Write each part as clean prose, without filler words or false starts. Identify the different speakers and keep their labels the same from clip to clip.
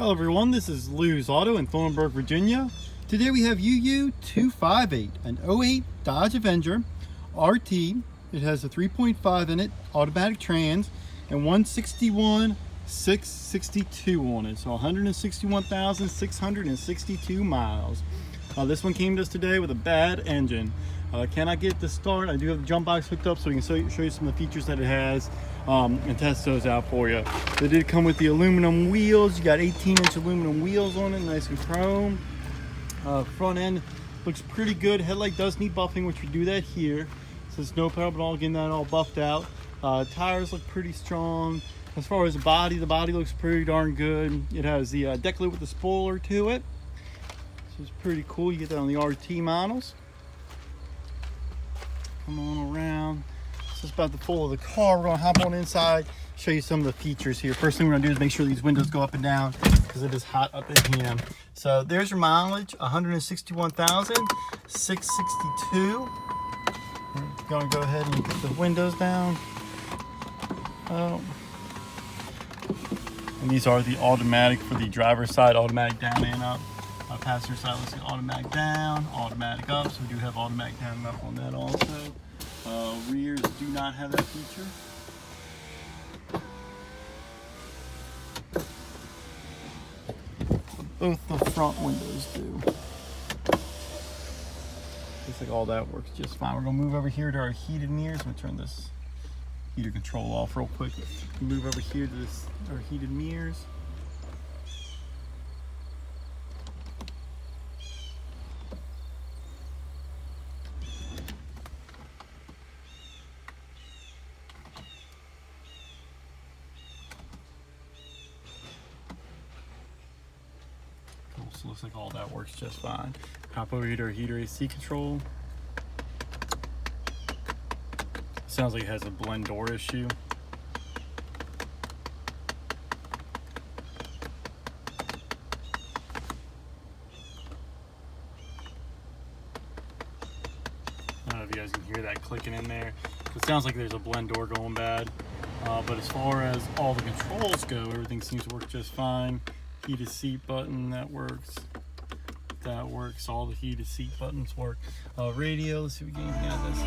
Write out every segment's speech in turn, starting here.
Speaker 1: Hello everyone, this is Lews Auto in Thornburg, Virginia. Today we have UU268, an 08 Dodge Avenger RT. It has a 3.5 in it, automatic trans, and 161,662 on it. So 161,662 miles. This one came to us today with a bad engine. Cannot get the start. I do have the jump box hooked up so we can show you some of the features that it has and test those out for you. They did come with the aluminum wheels. You got 18-inch aluminum wheels on it, nice and chrome. Front end looks pretty good. Headlight does need buffing, which we do that here. So it's no problem at all getting that all buffed out. Tires look pretty strong. As far as the body looks pretty darn good. It has the deck lid with the spoiler to it. So it's pretty cool. You get that on the RT models. Come on around. This is about the full of the car. We're gonna hop on inside, show you some of the features here. First thing we're gonna do is make sure these windows go up and down because it is hot up in here. So there's your mileage, 161,662. We're gonna go ahead and get the windows down. And these are the automatic for the driver's side, automatic down and up. Passenger side, let's see, automatic down, automatic up. So we do have automatic down and up on that also. Rears do not have that feature. Both the front windows do. Looks like all that works just fine. We're gonna move over here to our heated mirrors. I'm gonna turn this heater control off real quick. Move over here to our heated mirrors. So looks like all that works just fine. Hop over here to our heater AC control. Sounds like it has a blend door issue. I don't know if you guys can hear that clicking in there. It sounds like there's a blend door going bad. But as far as all the controls go, everything seems to work just fine. Heated seat button, that works. That works. All the heated seat buttons work. Radio, let's see if we get anything out of this.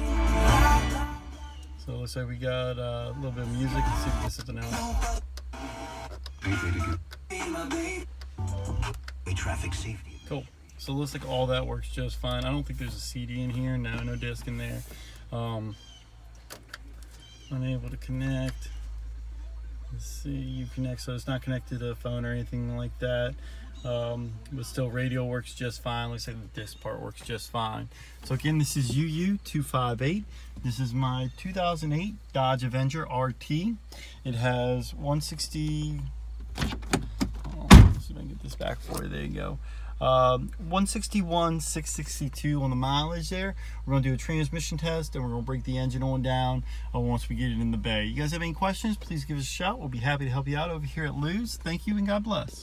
Speaker 1: So it looks like we got a little bit of music. Let's see if this is the note.
Speaker 2: Traffic safety.
Speaker 1: Cool. So it looks like all that works just fine. I don't think there's a CD in here. No disc in there. Unable to connect. Let's see, you connect, so it's not connected to the phone or anything like that. But still, radio works just fine. Looks like the disc part works just fine. So again, this is UU258. This is my 2008 Dodge Avenger RT. It has 160. Let's see if I can get this back for you. There you go. 161,662 on the mileage there. We're going to do a transmission test and we're going to break the engine on down once we get it in the bay. You guys have any questions, please give us a shout. We'll be happy to help you out over here at Lews. Thank you and God bless.